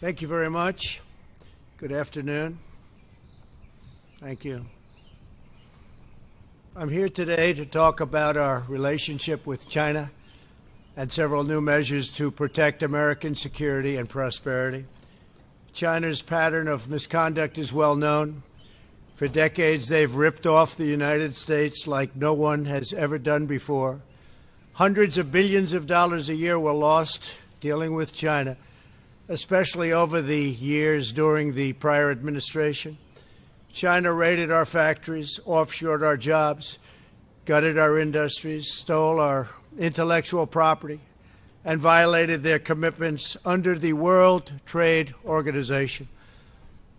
Thank you very much. Good afternoon. Thank you. I'm here today to talk about our relationship with China and several new measures to protect American security and prosperity. China's pattern of misconduct is well known. For decades, they've ripped off the United States like no one has ever done before. Hundreds of billions of dollars a year were lost dealing with China, especially over the years during the prior administration. China raided our factories, offshored our jobs, gutted our industries, stole our intellectual property, and violated their commitments under the World Trade Organization.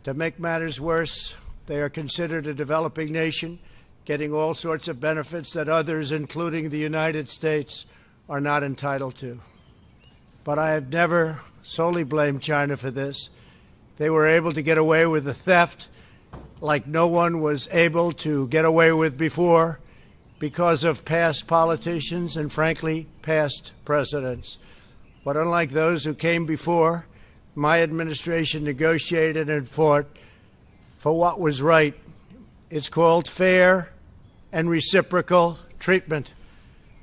To make matters worse, they are considered a developing nation, getting all sorts of benefits that others, including the United States, are not entitled to. But I have never solely blamed China for this. They were able to get away with the theft like no one was able to get away with before because of past politicians and, frankly, past presidents. But unlike those who came before, my administration negotiated and fought for what was right. It's called fair and reciprocal treatment.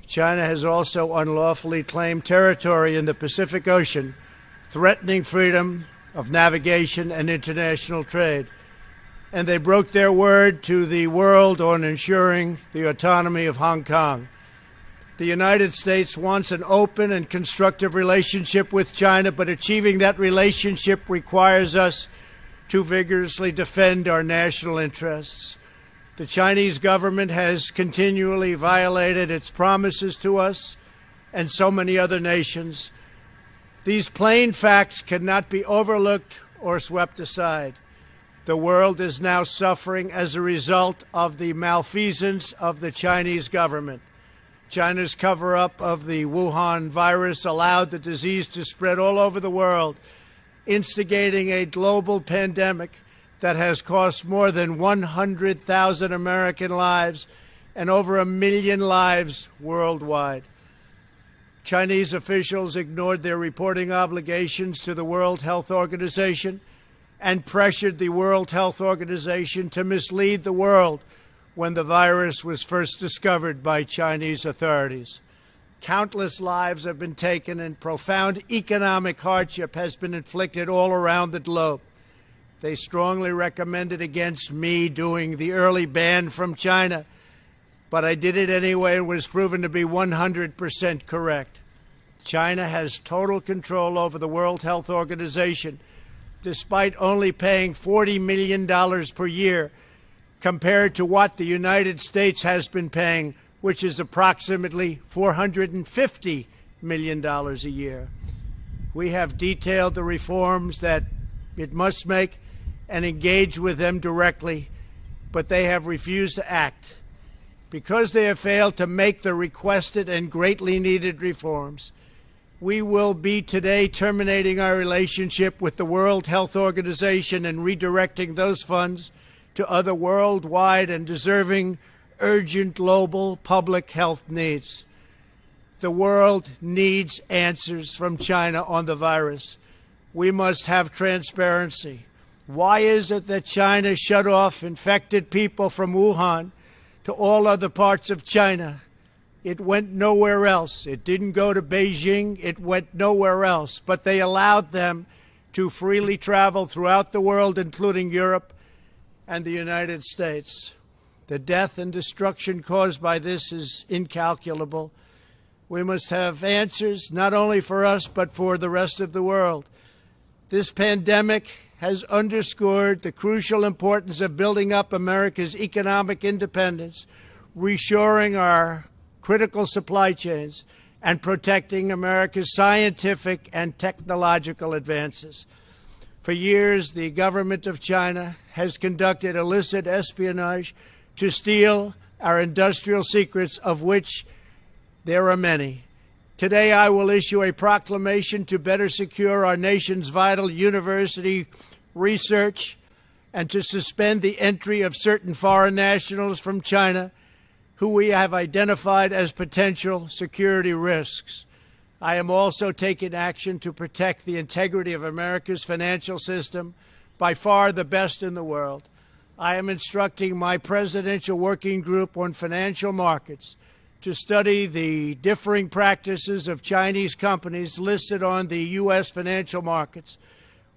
China has also unlawfully claimed territory in the Pacific Ocean, threatening freedom of navigation and international trade. And they broke their word to the world on ensuring the autonomy of Hong Kong. The United States wants an open and constructive relationship with China, but achieving that relationship requires us to vigorously defend our national interests. The Chinese government has continually violated its promises to us and so many other nations. These plain facts cannot be overlooked or swept aside. The world is now suffering as a result of the malfeasance of the Chinese government. China's cover-up of the Wuhan virus allowed the disease to spread all over the world, instigating a global pandemic that has cost more than 100,000 American lives and over 1 million lives worldwide. Chinese officials ignored their reporting obligations to the World Health Organization and pressured the World Health Organization to mislead the world when the virus was first discovered by Chinese authorities. Countless lives have been taken and profound economic hardship has been inflicted all around the globe. They strongly recommended against me doing the early ban from China, but I did it anyway and was proven to be 100% correct. China has total control over the World Health Organization, despite only paying $40 million per year compared to what the United States has been paying, which is approximately $450 million a year. We have detailed the reforms that it must make and engage with them directly, but they have refused to act. Because they have failed to make the requested and greatly needed reforms, we will be today terminating our relationship with the World Health Organization and redirecting those funds to other worldwide and deserving urgent global public health needs. The world needs answers from China on the virus. We must have transparency. Why is it that China shut off infected people from Wuhan to all other parts of China? It went nowhere else. It didn't go to Beijing. It went nowhere else. But they allowed them to freely travel throughout the world, including Europe and the United States. The death and destruction caused by this is incalculable. We must have answers not only for us, but for the rest of the world. This pandemic has underscored the crucial importance of building up America's economic independence, reshoring our critical supply chains, and protecting America's scientific and technological advances. For years, the government of China has conducted illicit espionage to steal our industrial secrets, of which there are many. Today, I will issue a proclamation to better secure our nation's vital university research and to suspend the entry of certain foreign nationals from China who we have identified as potential security risks. I am also taking action to protect the integrity of America's financial system, by far the best in the world. I am instructing my presidential working group on financial markets to study the differing practices of Chinese companies listed on the U.S. financial markets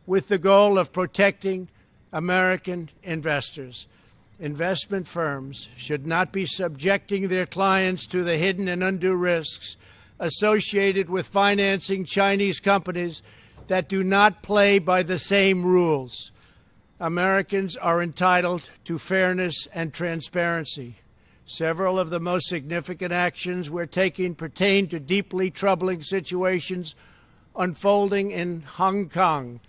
with the goal of protecting American investors. Investment firms should not be subjecting their clients to the hidden and undue risks associated with financing Chinese companies that do not play by the same rules. Americans are entitled to fairness and transparency. Several of the most significant actions we're taking pertain to deeply troubling situations unfolding in Hong Kong.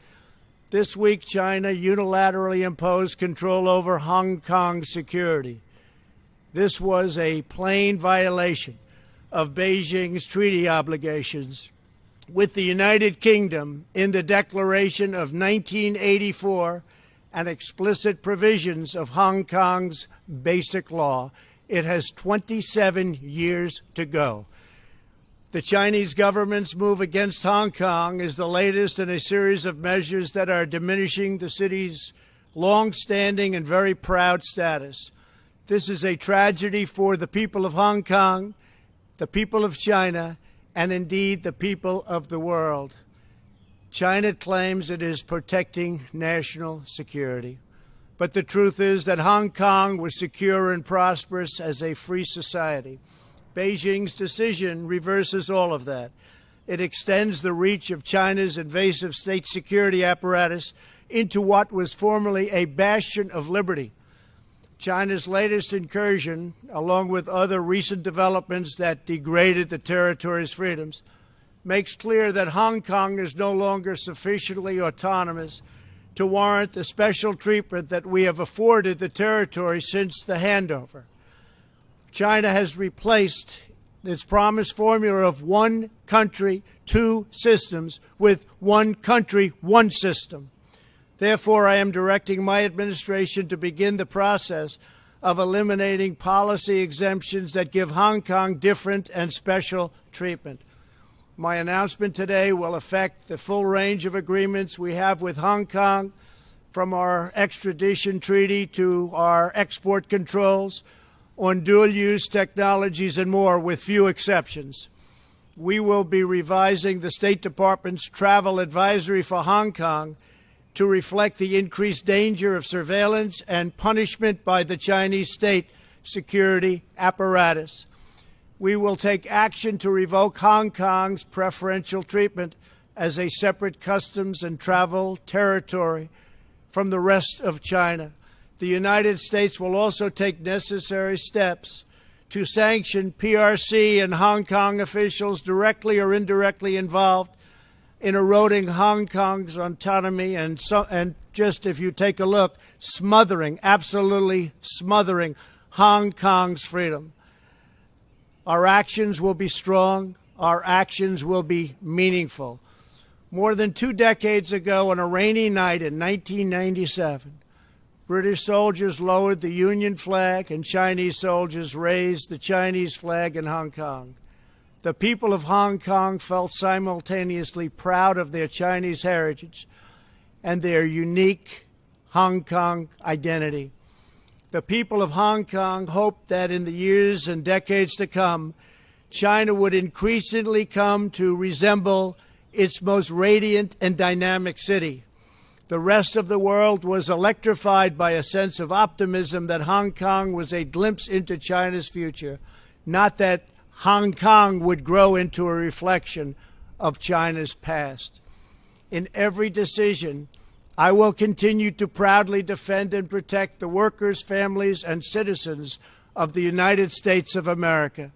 This week, China unilaterally imposed control over Hong Kong's security. This was a plain violation of Beijing's treaty obligations with the United Kingdom in the Declaration of 1984 and explicit provisions of Hong Kong's basic law. It has 27 years to go. The Chinese government's move against Hong Kong is the latest in a series of measures that are diminishing the city's long-standing and very proud status. This is a tragedy for the people of Hong Kong, the people of China, and indeed the people of the world. China claims it is protecting national security. But the truth is that Hong Kong was secure and prosperous as a free society. Beijing's decision reverses all of that. It extends the reach of China's invasive state security apparatus into what was formerly a bastion of liberty. China's latest incursion, along with other recent developments that degraded the territory's freedoms, makes clear that Hong Kong is no longer sufficiently autonomous to warrant the special treatment that we have afforded the territory since the handover. China has replaced its promised formula of one country, two systems with one country, one system. Therefore, I am directing my administration to begin the process of eliminating policy exemptions that give Hong Kong different and special treatment. My announcement today will affect the full range of agreements we have with Hong Kong, from our extradition treaty to our export controls on dual-use technologies and more, with few exceptions. We will be revising the State Department's travel advisory for Hong Kong to reflect the increased danger of surveillance and punishment by the Chinese state security apparatus. We will take action to revoke Hong Kong's preferential treatment as a separate customs and travel territory from the rest of China. The United States will also take necessary steps to sanction PRC and Hong Kong officials directly or indirectly involved in eroding Hong Kong's autonomy and just, if you take a look, absolutely smothering Hong Kong's freedom. Our actions will be strong. Our actions will be meaningful. More than 2 decades ago, on a rainy night in 1997, British soldiers lowered the Union flag and Chinese soldiers raised the Chinese flag in Hong Kong. The people of Hong Kong felt simultaneously proud of their Chinese heritage and their unique Hong Kong identity. The people of Hong Kong hoped that in the years and decades to come, China would increasingly come to resemble its most radiant and dynamic city. The rest of the world was electrified by a sense of optimism that Hong Kong was a glimpse into China's future, not that Hong Kong would grow into a reflection of China's past. In every decision, I will continue to proudly defend and protect the workers, families, and citizens of the United States of America.